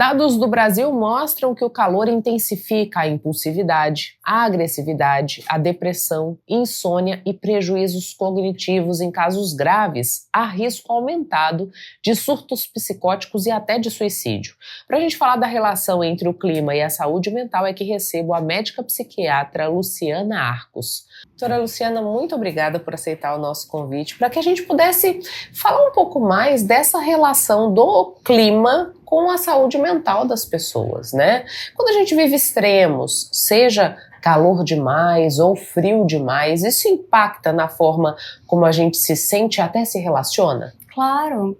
Dados do Brasil mostram que o calor intensifica a impulsividade, a agressividade, a depressão, insônia e prejuízos cognitivos em casos graves, há risco aumentado de surtos psicóticos e até de suicídio. Para a gente falar da relação entre o clima e a saúde mental é que recebo a médica psiquiatra Luciana Arcos. Doutora Luciana, muito obrigada por aceitar o nosso convite, para que a gente pudesse falar um pouco mais dessa relação do clima com a saúde mental das pessoas, né? Quando a gente vive extremos, seja calor demais ou frio demais, isso impacta na forma como a gente se sente e até se relaciona? Claro,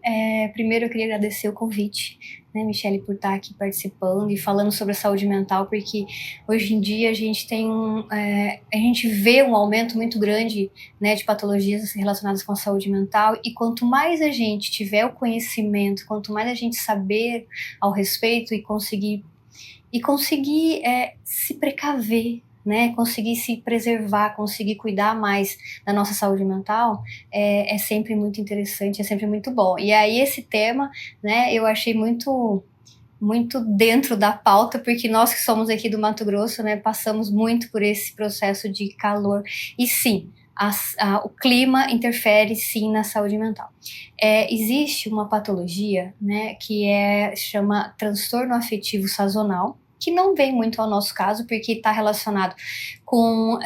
primeiro eu queria agradecer o convite, né, Michele, por estar aqui participando e falando sobre a saúde mental, porque hoje em dia a gente tem a gente vê um aumento muito grande, né, de patologias relacionadas com a saúde mental, e quanto mais a gente tiver o conhecimento, quanto mais a gente saber ao respeito e conseguir se precaver, né, conseguir se preservar, conseguir cuidar mais da nossa saúde mental, é sempre muito interessante, é sempre muito bom. E aí esse tema, né, eu achei muito dentro da pauta, porque nós que somos aqui do Mato Grosso, né, passamos muito por esse processo de calor. E sim, o clima interfere sim na saúde mental. Existe uma patologia, né, que chama transtorno afetivo sazonal, que não vem muito ao nosso caso, porque está relacionado com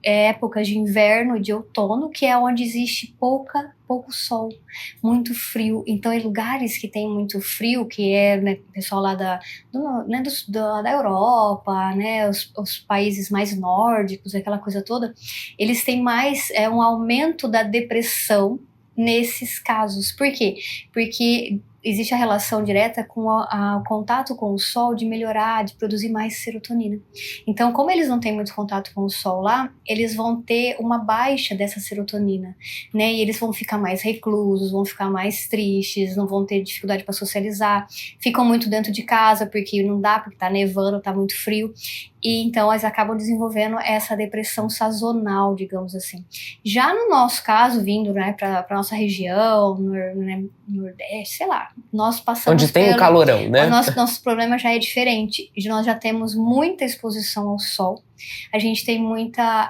épocas de inverno e de outono, que é onde existe pouco sol, muito frio. Então, em lugares que tem muito frio, que é, né, o pessoal lá da Europa, né, os países mais nórdicos, aquela coisa toda, eles têm mais um aumento da depressão nesses casos. Por quê? Porque existe a relação direta com o contato com o sol, de melhorar, de produzir mais serotonina. Então, como eles não têm muito contato com o sol lá, eles vão ter uma baixa dessa serotonina, né? E eles vão ficar mais reclusos, vão ficar mais tristes, não vão ter dificuldade para socializar, ficam muito dentro de casa, porque não dá, porque tá nevando, tá muito frio. E então elas acabam desenvolvendo essa depressão sazonal, digamos assim. Já no nosso caso, vindo, né, para nossa região, Nordeste, sei lá, nós passamos onde tem o calorão, né? Nosso problema já é diferente. Nós já temos muita exposição ao sol. A gente tem muita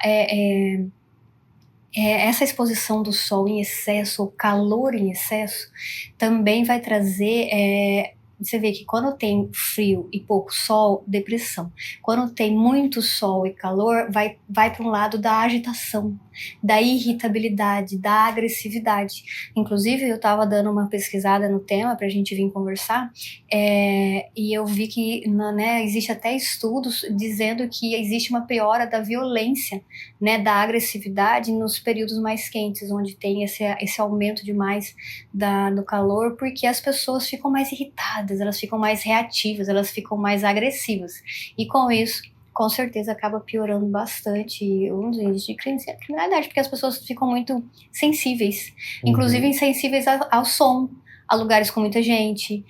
essa exposição do sol em excesso, o calor em excesso, também vai trazer. Você vê que quando tem frio e pouco sol, depressão. Quando tem muito sol e calor, vai para um lado da agitação, da irritabilidade, da agressividade. Inclusive, eu estava dando uma pesquisada no tema para a gente vir conversar, e eu vi que existe até estudos dizendo que existe uma piora da violência, né, da agressividade nos períodos mais quentes, onde tem esse aumento demais do calor, porque as pessoas ficam mais irritadas, elas ficam mais reativas, elas ficam mais agressivas. E com isso, com certeza acaba piorando bastante os índices de criminalidade, porque as pessoas ficam muito sensíveis, inclusive insensíveis ao som, a lugares com muita gente,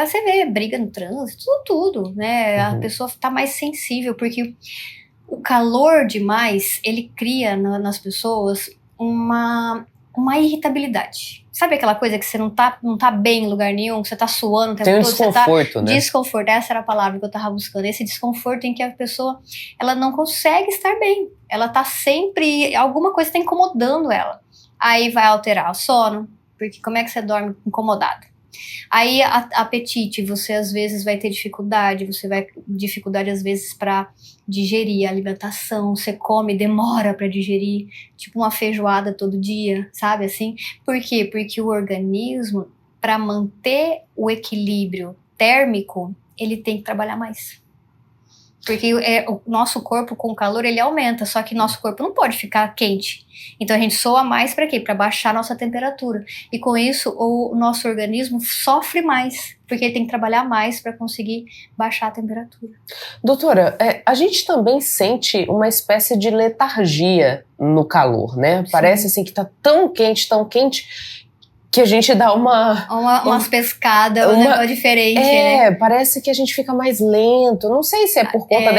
você vê briga no trânsito, tudo, né? A pessoa está mais sensível, porque o calor demais, ele cria nas pessoas uma irritabilidade. Sabe aquela coisa que você não tá bem em lugar nenhum, que você tá suando o tempo todo? Desconforto, né? Desconforto, essa era a palavra que eu tava buscando. Esse desconforto em que a pessoa, ela não consegue estar bem. Ela tá sempre, alguma coisa tá incomodando ela. Aí vai alterar o sono, porque como é que você dorme incomodado? Aí apetite, você às vezes vai ter dificuldade, às vezes para digerir a alimentação, você come, demora para digerir, tipo uma feijoada todo dia, sabe assim? Por quê? Porque o organismo, para manter o equilíbrio térmico, ele tem que trabalhar mais. Porque o nosso corpo com o calor, ele aumenta, só que nosso corpo não pode ficar quente. Então a gente soa mais para quê? Para baixar a nossa temperatura. E com isso, o nosso organismo sofre mais, porque ele tem que trabalhar mais para conseguir baixar a temperatura. Doutora, a gente também sente uma espécie de letargia no calor, né? Sim. Parece assim que tá tão quente, Que a gente dá umas pescadas, um negócio diferente, né? Parece que a gente fica mais lento. Não sei se é por conta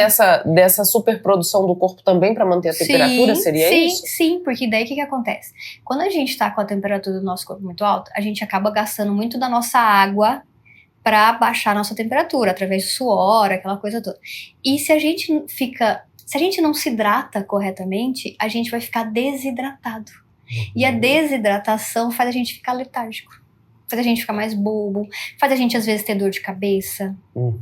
dessa superprodução do corpo também para manter a temperatura, seria isso? Sim, porque daí o que acontece? Quando a gente tá com a temperatura do nosso corpo muito alta, a gente acaba gastando muito da nossa água para baixar a nossa temperatura, através do suor, aquela coisa toda. E se a gente não se hidrata corretamente, a gente vai ficar desidratado. E a desidratação faz a gente ficar letárgico, faz a gente ficar mais bobo, faz a gente às vezes ter dor de cabeça.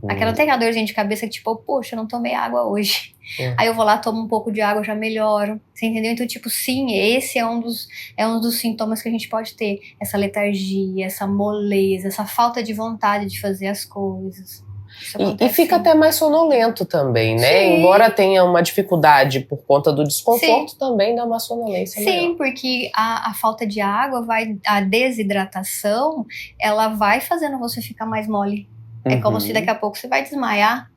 Aquela tem a dorzinha de cabeça que tipo, poxa, eu não tomei água hoje. Aí eu vou lá, tomo um pouco de água, já melhoro. Você entendeu? Então, tipo, sim, esse é um dos sintomas que a gente pode ter. Essa letargia, essa moleza, essa falta de vontade de fazer as coisas. E fica até mais sonolento também, né? Sim. Embora tenha uma dificuldade por conta do desconforto, também dá uma sonolência maior. Sim, porque a falta de água, a desidratação, ela vai fazendo você ficar mais mole. É como se daqui a pouco você vai desmaiar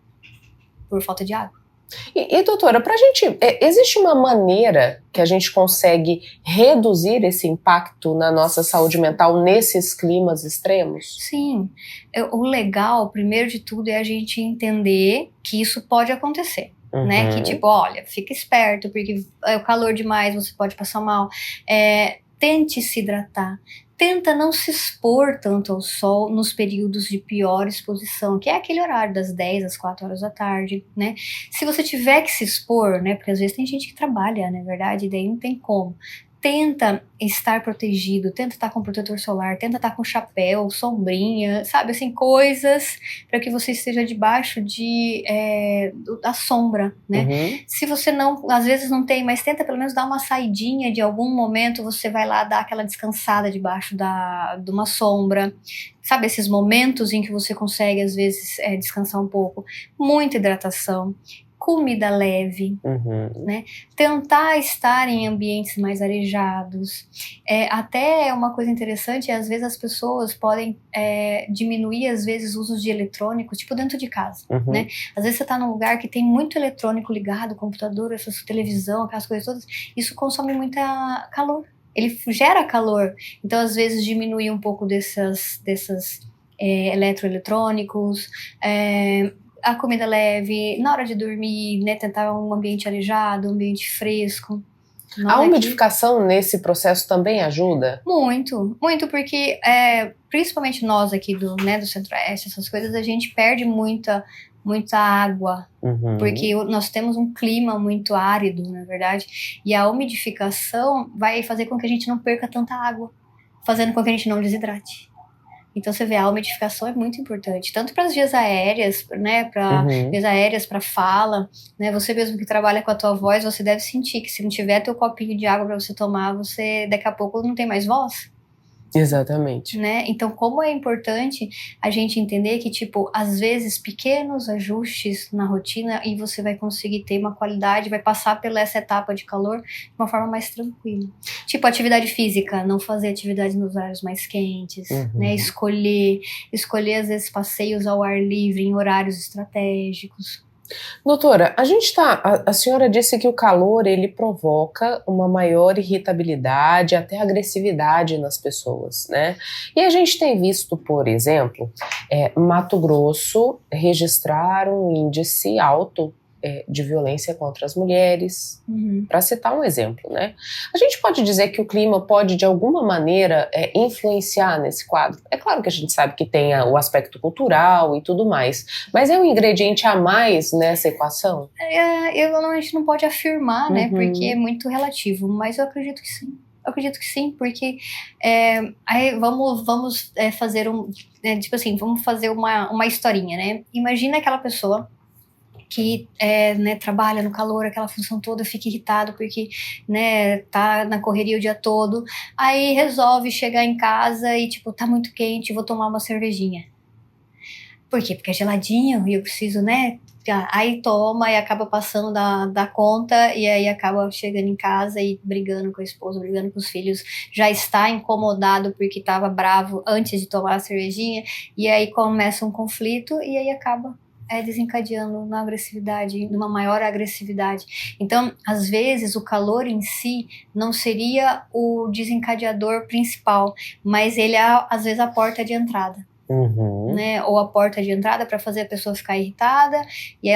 por falta de água. E doutora, pra gente, existe uma maneira que a gente consegue reduzir esse impacto na nossa saúde mental nesses climas extremos? Sim, o legal, primeiro de tudo, é a gente entender que isso pode acontecer. Né? Que tipo, olha, fica esperto, porque é o calor demais, você pode passar mal. Tente se hidratar. Tenta não se expor tanto ao sol nos períodos de pior exposição, que é aquele horário das 10 às 4 horas da tarde, né? Se você tiver que se expor, né? Porque às vezes tem gente que trabalha, na verdade, e daí não tem como. Tenta estar protegido, tenta estar com protetor solar, tenta estar com chapéu, sombrinha, sabe, assim, coisas para que você esteja debaixo da sombra, né? Se você não, às vezes não tem, mas tenta pelo menos dar uma saidinha de algum momento, você vai lá dar aquela descansada debaixo de uma sombra, sabe, esses momentos em que você consegue, às vezes, descansar um pouco. Muita hidratação. Comida leve, né? Tentar estar em ambientes mais arejados. Até uma coisa interessante, às vezes as pessoas podem diminuir, às vezes, o uso de eletrônicos, tipo dentro de casa, né? Às vezes você tá num lugar que tem muito eletrônico ligado, computador, essa televisão, aquelas coisas todas, isso consome muita calor. Ele gera calor. Então, às vezes, diminuir um pouco desses eletroeletrônicos, a comida leve, na hora de dormir, né, tentar um ambiente arejado, um ambiente fresco. A umidificação nesse processo também ajuda? Muito, muito, porque principalmente nós aqui do Centro-Oeste, essas coisas, a gente perde muita água, porque nós temos um clima muito árido, na verdade, e a umidificação vai fazer com que a gente não perca tanta água, fazendo com que a gente não desidrate. Então você vê, a umidificação é muito importante, tanto para as vias aéreas, né, para vias aéreas, para fala, né, você mesmo que trabalha com a tua voz, você deve sentir que se não tiver teu copinho de água para você tomar, você daqui a pouco não tem mais voz. Exatamente. Né? Então, como é importante a gente entender que, tipo, às vezes pequenos ajustes na rotina e você vai conseguir ter uma qualidade, vai passar pela essa etapa de calor de uma forma mais tranquila. Tipo, atividade física, não fazer atividade nos horários mais quentes, né? Escolher às vezes passeios ao ar livre em horários estratégicos. Doutora, a senhora disse que o calor ele provoca uma maior irritabilidade, até agressividade nas pessoas, né? E a gente tem visto, por exemplo, Mato Grosso registrar um índice alto de violência contra as mulheres, para citar um exemplo, né? A gente pode dizer que o clima pode, de alguma maneira, influenciar nesse quadro? É claro que a gente sabe que tem o aspecto cultural e tudo mais, mas é um ingrediente a mais nessa equação? A gente não pode afirmar, né? Porque é muito relativo, mas eu acredito que sim. Eu acredito que sim, porque aí vamos fazer tipo assim, vamos fazer uma historinha, né? Imagina aquela pessoa que né, trabalha no calor, aquela função toda, fica irritado porque, né, tá na correria o dia todo, aí resolve chegar em casa e, tipo, tá muito quente, vou tomar uma cervejinha. Por quê? Porque é geladinho e eu preciso, né, aí toma e acaba passando da conta e aí acaba chegando em casa e brigando com a esposa, brigando com os filhos, já está incomodado porque estava bravo antes de tomar a cervejinha e aí começa um conflito e aí acaba desencadeando na agressividade, numa maior agressividade. Então, às vezes, o calor em si não seria o desencadeador principal, mas ele é, às vezes, a porta de entrada. Né? Ou a porta de entrada para fazer a pessoa ficar irritada, e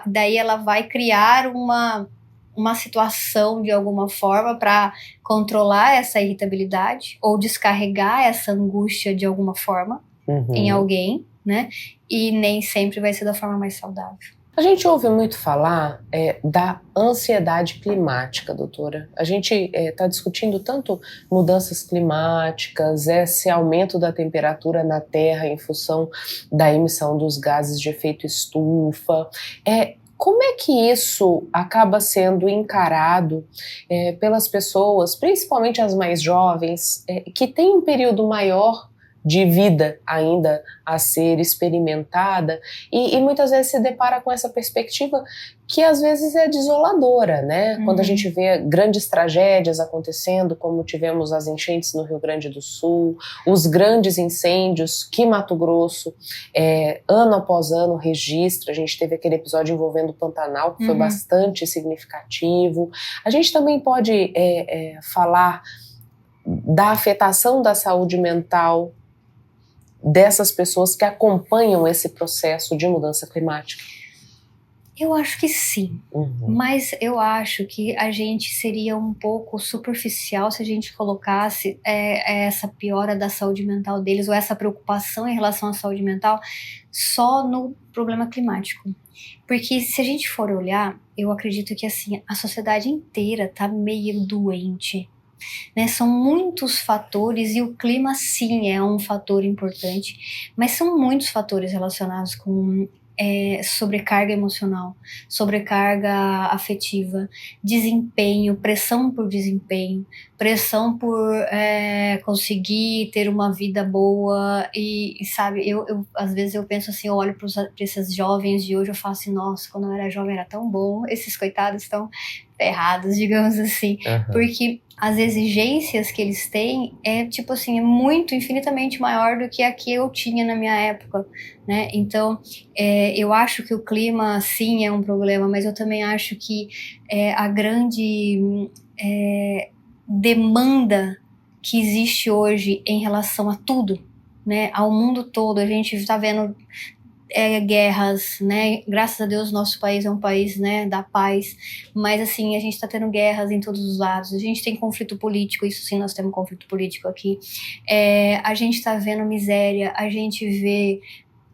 daí ela vai criar uma situação de alguma forma para controlar essa irritabilidade ou descarregar essa angústia de alguma forma em alguém, né? E nem sempre vai ser da forma mais saudável. A gente ouve muito falar da ansiedade climática, doutora. A gente está discutindo tanto mudanças climáticas, esse aumento da temperatura na Terra em função da emissão dos gases de efeito estufa. Como é que isso acaba sendo encarado pelas pessoas, principalmente as mais jovens, que têm um período maior de vida ainda a ser experimentada e muitas vezes se depara com essa perspectiva que às vezes é desoladora, né? Quando a gente vê grandes tragédias acontecendo, como tivemos as enchentes no Rio Grande do Sul, os grandes incêndios que Mato Grosso, ano após ano, registra. A gente teve aquele episódio envolvendo o Pantanal, que foi bastante significativo. A gente também pode falar da afetação da saúde mental dessas pessoas que acompanham esse processo de mudança climática? Eu acho que sim, mas eu acho que a gente seria um pouco superficial se a gente colocasse essa piora da saúde mental deles ou essa preocupação em relação à saúde mental só no problema climático. Porque se a gente for olhar, eu acredito que assim, a sociedade inteira tá meio doente. Né, são muitos fatores e o clima sim é um fator importante, mas são muitos fatores relacionados com sobrecarga emocional, sobrecarga afetiva, desempenho, pressão por desempenho, pressão por conseguir ter uma vida boa e sabe, eu às vezes eu penso assim, eu olho para esses jovens de hoje, eu falo assim, nossa, quando eu era jovem era tão bom, esses coitados estão ferrados, digamos assim, porque as exigências que eles têm tipo assim, é muito, infinitamente maior do que a que eu tinha na minha época, né? Então, eu acho que o clima, sim, é um problema, mas eu também acho que a grande demanda que existe hoje em relação a tudo, né? Ao mundo todo, a gente está vendo guerras, né? Graças a Deus nosso país é um país, né, da paz, mas assim, a gente tá tendo guerras em todos os lados, a gente tem conflito político, isso sim, nós temos conflito político aqui, a gente tá vendo miséria, a gente vê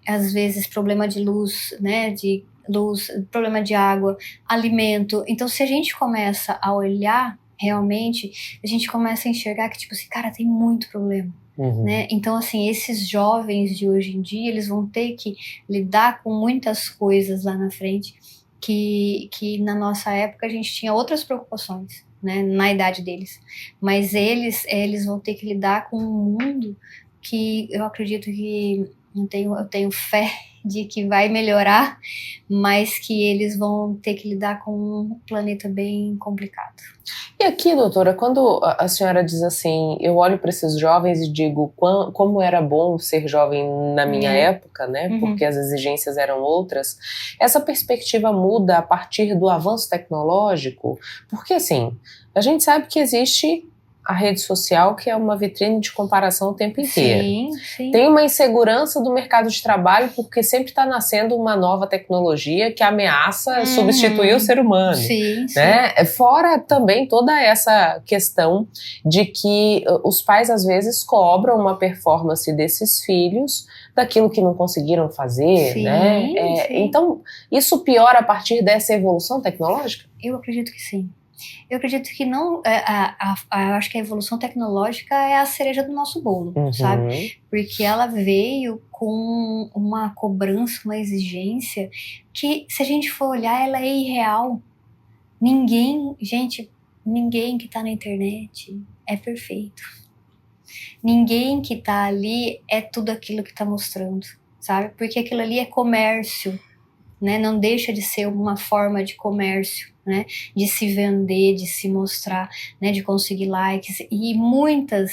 às vezes problema de luz, né, de luz, problema de água, alimento. Então se a gente começa a olhar realmente, a gente começa a enxergar que tipo assim, cara, tem muito problema. Né? Então, assim, esses jovens de hoje em dia, eles vão ter que lidar com muitas coisas lá na frente que na nossa época a gente tinha outras preocupações, né? Na idade deles. Mas eles vão ter que lidar com um mundo que eu acredito que eu tenho fé de que vai melhorar, mas que eles vão ter que lidar com um planeta bem complicado. E aqui, doutora, quando a senhora diz assim, eu olho para esses jovens e digo como era bom ser jovem na minha época, né? Porque as exigências eram outras. Essa perspectiva muda a partir do avanço tecnológico? Porque, assim, a gente sabe que existe a rede social, que é uma vitrine de comparação o tempo inteiro. Sim, sim. Tem uma insegurança do mercado de trabalho porque sempre está nascendo uma nova tecnologia que ameaça substituir o ser humano. Sim, né? sim. Fora também toda essa questão de que os pais às vezes cobram uma performance desses filhos daquilo que não conseguiram fazer, Sim, né? sim. Então, isso piora a partir dessa evolução tecnológica? Eu acredito que sim. Eu acredito que não, eu acho que a evolução tecnológica é a cereja do nosso bolo, sabe? Porque ela veio com uma cobrança, uma exigência que, se a gente for olhar, ela é irreal. Ninguém que tá na internet é perfeito. Ninguém que tá ali é tudo aquilo que tá mostrando, sabe? Porque aquilo ali é comércio, né? Não deixa de ser uma forma de comércio, né? De se vender, de se mostrar, né? De conseguir likes. E muita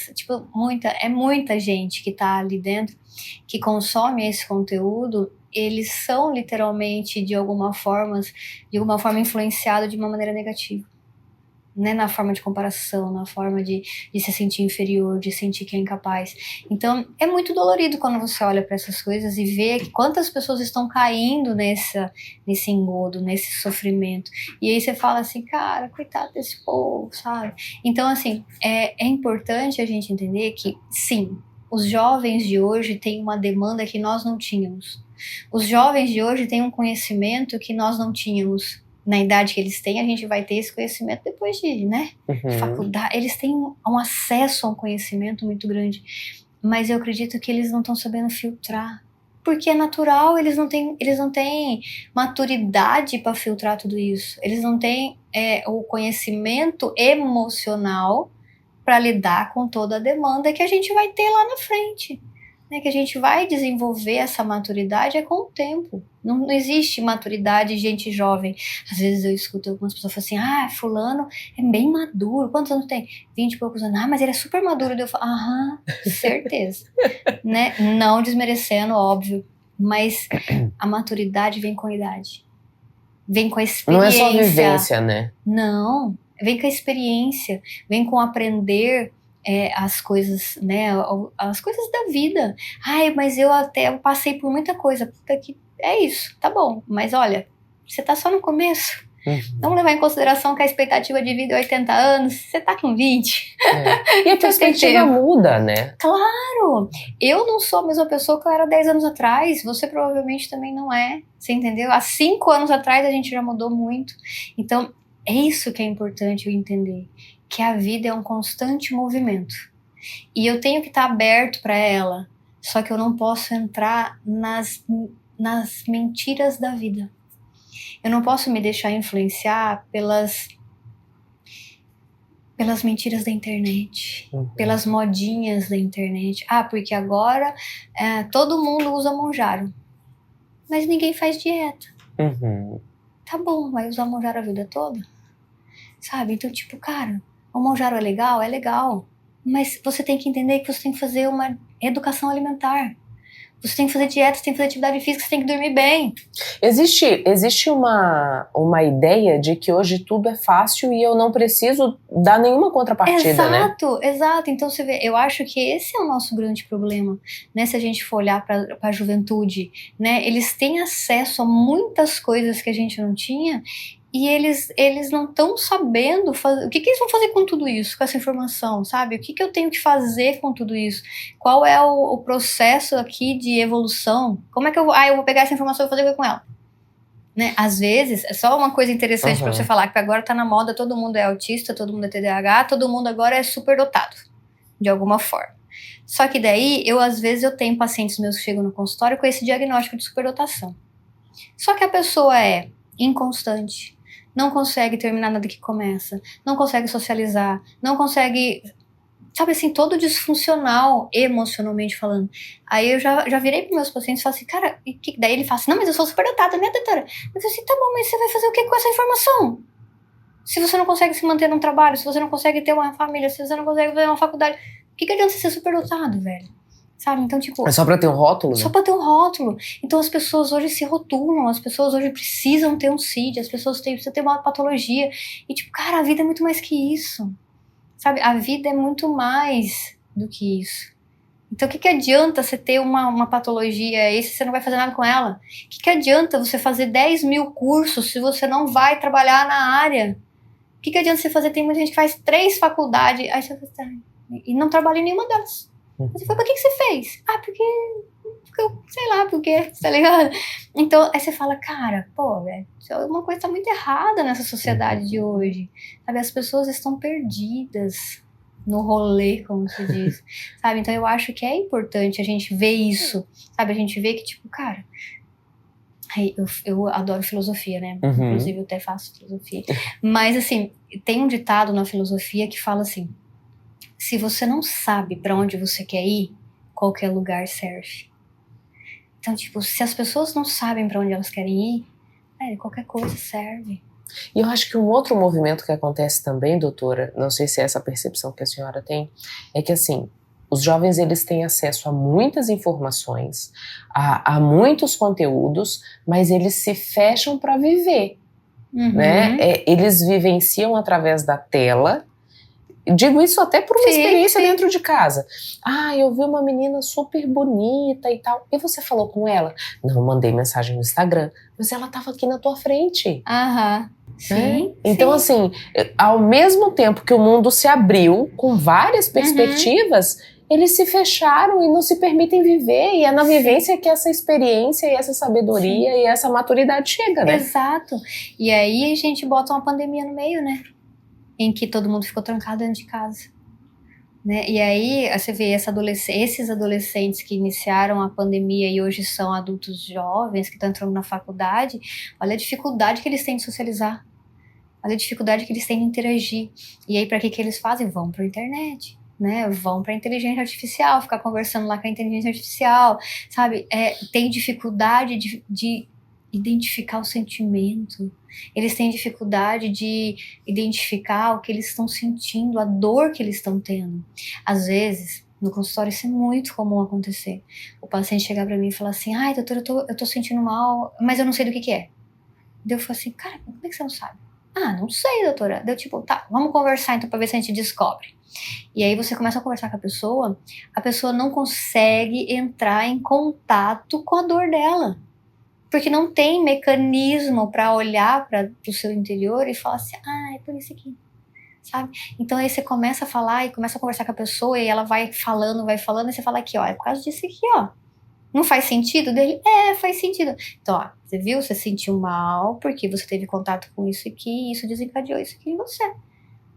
gente que tá ali dentro, que consome esse conteúdo, eles são literalmente, de alguma forma influenciados de uma maneira negativa. Né, na forma de comparação, na forma de se sentir inferior, de sentir que é incapaz. Então, é muito dolorido quando você olha para essas coisas e vê que quantas pessoas estão caindo nesse engodo, nesse sofrimento. E aí você fala assim, cara, coitado desse povo, sabe? Então, assim, é importante a gente entender que, sim, os jovens de hoje têm uma demanda que nós não tínhamos. Os jovens de hoje têm um conhecimento que nós não tínhamos. Na idade que eles têm, a gente vai ter esse conhecimento depois de, né, faculdade. Eles têm um acesso a um conhecimento muito grande, mas eu acredito que eles não estão sabendo filtrar, porque é natural, eles não têm maturidade para filtrar tudo isso, eles não têm o conhecimento emocional para lidar com toda a demanda que a gente vai ter lá na frente. Né, que a gente vai desenvolver essa maturidade com o tempo. Não existe maturidade de gente jovem. Às vezes eu escuto algumas pessoas falando assim, fulano é bem maduro. Quantos anos tem? 20 e poucos anos. Mas ele é super maduro. Eu falo, certeza. Né? Não desmerecendo, óbvio. Mas a maturidade vem com a idade. Vem com a experiência. Não é só vivência, né? Não. Vem com a experiência. Vem com aprender as coisas, né, as coisas da vida. Mas eu passei por muita coisa. Puta que é isso, tá bom. Mas olha, você tá só no começo. Vamos levar em consideração que a expectativa de vida é 80 anos, você tá com 20. E a perspectiva muda, né? Claro! Eu não sou a mesma pessoa que eu era 10 anos atrás, você provavelmente também não é, você entendeu? Há 5 anos atrás a gente já mudou muito. Então, é isso que é importante eu entender. Que a vida é um constante movimento. E eu tenho que estar aberto para ela. Só que eu não posso entrar nas mentiras da vida. Eu não posso me deixar influenciar pelas mentiras da internet. Pelas modinhas da internet. Porque agora todo mundo usa Monjaro. Mas ninguém faz dieta. Tá bom, vai usar Monjaro a vida toda? Sabe? Então, tipo, cara... O Monjaro é legal? É legal. Mas você tem que entender que você tem que fazer uma educação alimentar. Você tem que fazer dieta, você tem que fazer atividade física, você tem que dormir bem. Existe uma ideia de que hoje tudo é fácil e eu não preciso dar nenhuma contrapartida, né? Exato. Então você vê, eu acho que esse é o nosso grande problema, né? Se a gente for olhar para a juventude, né? Eles têm acesso a muitas coisas que a gente não tinha. E eles não estão sabendo fazer, o que eles vão fazer com tudo isso, com essa informação, sabe? O que eu tenho que fazer com tudo isso? Qual é o processo aqui de evolução? Como é que eu vou pegar essa informação e fazer o que com ela? Né? Às vezes, é só uma coisa interessante para você falar, que agora tá na moda, todo mundo é autista, todo mundo é TDAH, todo mundo agora é superdotado, de alguma forma. Só que daí, às vezes eu tenho pacientes meus que chegam no consultório com esse diagnóstico de superdotação. Só que a pessoa é inconstante, não consegue terminar nada que começa, não consegue socializar, não consegue, sabe assim, todo disfuncional emocionalmente falando. Aí eu já virei para meus pacientes e falei assim, cara, daí ele fala assim, não, mas eu sou superdotada, né, doutora? Eu falei assim, tá bom, mas você vai fazer o que com essa informação? Se você não consegue se manter num trabalho, se você não consegue ter uma família, se você não consegue fazer uma faculdade, o que adianta você ser superdotado, velho? Sabe? Então, tipo... É só pra ter um rótulo, né? Só pra ter um rótulo. Então, as pessoas hoje se rotulam, as pessoas hoje precisam ter um CID, as pessoas precisam ter uma patologia. E, tipo, cara, a vida é muito mais que isso. Sabe? A vida é muito mais do que isso. Então, o que adianta você ter uma patologia aí se você não vai fazer nada com ela? O que adianta você fazer 10 mil cursos se você não vai trabalhar na área? O que adianta você fazer? Tem muita gente que faz 3 faculdades, aí você e não trabalha em nenhuma delas. Você foi, por que você fez? Porque eu sei lá por quê, tá ligado? Então, aí você fala, cara, pô, velho, uma coisa tá muito errada nessa sociedade de hoje, sabe? As pessoas estão perdidas no rolê, como se diz, sabe? Então, eu acho que é importante a gente ver isso, sabe? A gente vê que, tipo, cara... Eu adoro filosofia, né? Inclusive, eu até faço filosofia. Mas, assim, tem um ditado na filosofia que fala assim, se você não sabe para onde você quer ir, qualquer lugar serve. Então, tipo, se as pessoas não sabem para onde elas querem ir, qualquer coisa serve. E eu acho que um outro movimento que acontece também, doutora, não sei se é essa percepção que a senhora tem, é que assim, Os jovens, eles têm acesso a muitas informações, a muitos conteúdos, mas eles se fecham para viver, né? Eles vivenciam através da tela. Digo isso até por uma experiência dentro de casa. Eu vi uma menina super bonita e tal. E você falou com ela? Não, mandei mensagem no Instagram. Mas ela estava aqui na tua frente. Sim. Então, assim, ao mesmo tempo que o mundo se abriu com várias perspectivas, eles se fecharam e não se permitem viver. E é na vivência que essa experiência e essa sabedoria e essa maturidade chega, né? Exato. E aí a gente bota uma pandemia no meio, né? Em que todo mundo ficou trancado dentro de casa. Né? E aí você vê esses adolescentes que iniciaram a pandemia e hoje são adultos jovens, que estão entrando na faculdade, olha a dificuldade que eles têm de socializar. Olha a dificuldade que eles têm de interagir. E aí para que eles fazem? Vão para a internet. Né, vão para a inteligência artificial, ficar conversando lá com a inteligência artificial, sabe? Tem dificuldade de identificar o sentimento, eles têm dificuldade de identificar o que eles estão sentindo, a dor que eles estão tendo. Às vezes, no consultório, isso é muito comum acontecer. O paciente chegar para mim e falar assim, doutora, eu tô sentindo mal, mas eu não sei do que é. Daí eu falo assim, cara, como é que você não sabe? Não sei, doutora. Daí eu tipo, tá, vamos conversar então pra ver se a gente descobre. E aí você começa a conversar com a pessoa não consegue entrar em contato com a dor dela. Porque não tem mecanismo para olhar para o seu interior e falar assim, é por isso aqui, sabe? Então aí você começa a falar e começa a conversar com a pessoa e ela vai falando, e você fala aqui, é por causa disso aqui, Não faz sentido dele? Faz sentido. Então, você viu? Você sentiu mal porque você teve contato com isso aqui e isso desencadeou isso aqui em você,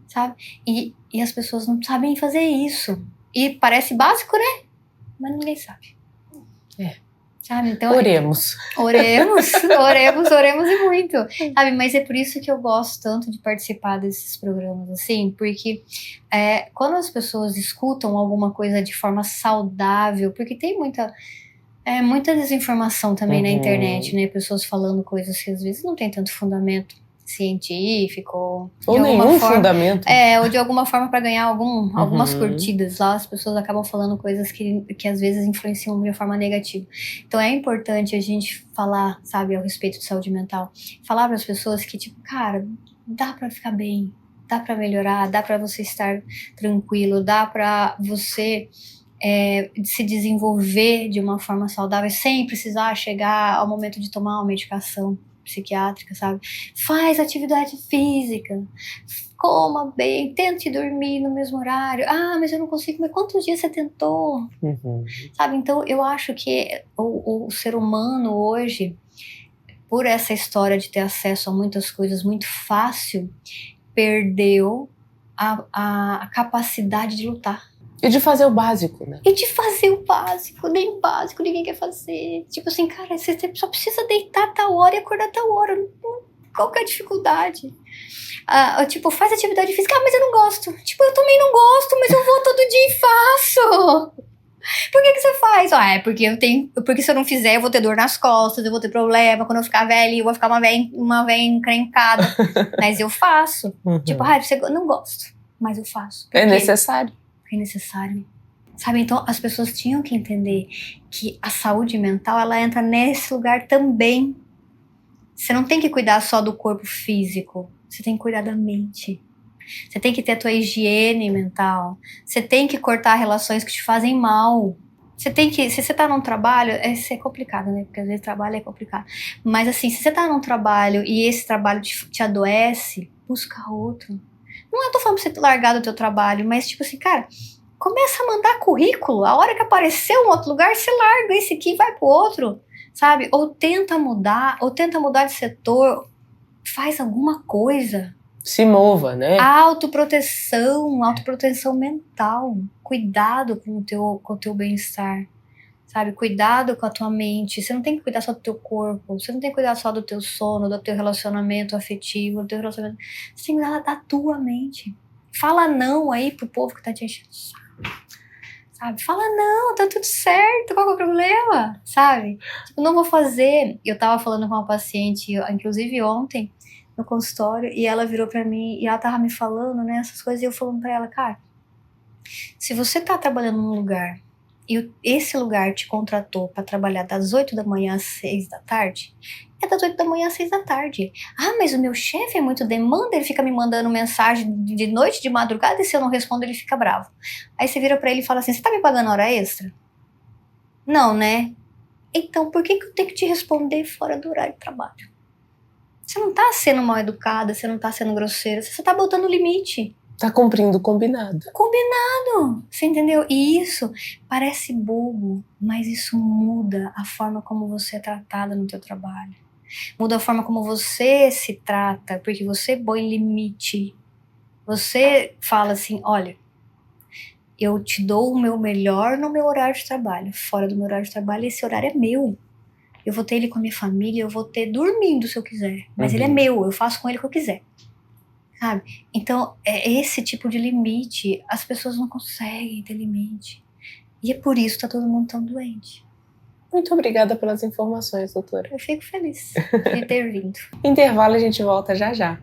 sabe? E as pessoas não sabem fazer isso. E parece básico, né? Mas ninguém sabe. Sabe? Então, Oremos e muito, sabe? Mas é por isso que eu gosto tanto de participar desses programas, assim, porque quando as pessoas escutam alguma coisa de forma saudável, porque tem muita desinformação também na internet, né? Pessoas falando coisas que às vezes não tem tanto fundamento científico ou nenhum fundamento ou de alguma forma para ganhar algumas curtidas lá, as pessoas acabam falando coisas que às vezes influenciam de uma forma negativa. Então é importante a gente falar, sabe, ao respeito de saúde mental, falar para as pessoas que tipo, cara, dá para ficar bem, dá para melhorar, dá para você estar tranquilo, dá para você se desenvolver de uma forma saudável sem precisar chegar ao momento de tomar uma medicação psiquiátrica, sabe? Faz atividade física, coma bem, tente dormir no mesmo horário. Mas eu não consigo, mas quantos dias você tentou? Sabe? Então eu acho que o ser humano hoje, por essa história de ter acesso a muitas coisas muito fácil, perdeu a capacidade de lutar. E de fazer o básico, né? Nem o básico ninguém quer fazer. Tipo assim, cara, você só precisa deitar tal hora e acordar tal hora. Qual que é a dificuldade? Tipo, faz atividade física. Mas eu não gosto. Tipo, eu também não gosto, mas eu vou todo dia e faço. Por que você faz? Porque se eu não fizer, eu vou ter dor nas costas, eu vou ter problema. Quando eu ficar velha, eu vou ficar uma velha encrencada. Mas eu faço. Tipo, eu não gosto, mas eu faço. É necessário. É necessário. Sabe, então as pessoas tinham que entender que a saúde mental, ela entra nesse lugar também. Você não tem que cuidar só do corpo físico, você tem que cuidar da mente. Você tem que ter a tua higiene mental. Você tem que cortar relações que te fazem mal. Se você tá num trabalho, isso é complicado, né? Porque às vezes trabalho é complicado. Mas assim, se você tá num trabalho e esse trabalho te adoece, busca outro. Não tô falando pra você largar do teu trabalho, mas tipo assim, cara, começa a mandar currículo. A hora que aparecer um outro lugar, você larga esse aqui e vai pro outro, sabe? Ou tenta mudar de setor, faz alguma coisa. Se mova, né? Autoproteção mental. Cuidado com o teu bem-estar. Sabe, cuidado com a tua mente. Você não tem que cuidar só do teu corpo. Você não tem que cuidar só do teu sono, do teu relacionamento afetivo, do teu relacionamento. Você tem que cuidar da tua mente. Fala não aí pro povo que tá te enchendo o saco. Sabe, fala não, tá tudo certo, qual que é o problema? Sabe, tipo, não vou fazer. Eu tava falando com uma paciente, inclusive ontem, no consultório, e ela virou pra mim, e ela tava me falando, né, essas coisas, e eu falando pra ela, cara, Se você está trabalhando num lugar e esse lugar te contratou para trabalhar das 8 da manhã às 6 da tarde, é das 8 da manhã às 6 da tarde. Ah, mas o meu chefe é muito demanda, ele fica me mandando mensagem de noite, de madrugada, e se eu não respondo ele fica bravo. Aí você vira para ele e fala assim, você tá me pagando hora extra? Não, né? Então por que eu tenho que te responder fora do horário de trabalho? Você não tá sendo mal educada, você não tá sendo grosseira, você só tá botando limite. Tá cumprindo o combinado. Combinado, você entendeu? E isso parece bobo, mas isso muda a forma como você é tratada no teu trabalho. Muda a forma como você se trata, porque você põe limite. Você fala assim, olha, eu te dou o meu melhor no meu horário de trabalho. Fora do meu horário de trabalho, esse horário é meu. Eu vou ter ele com a minha família, eu vou ter dormindo se eu quiser. Mas ele é meu, eu faço com ele o que eu quiser. Sabe? Então, é esse tipo de limite. As pessoas não conseguem ter limite. E é por isso que tá todo mundo tão doente. Muito obrigada pelas informações, doutora. Eu fico feliz de ter vindo. Intervalo, a gente volta já já.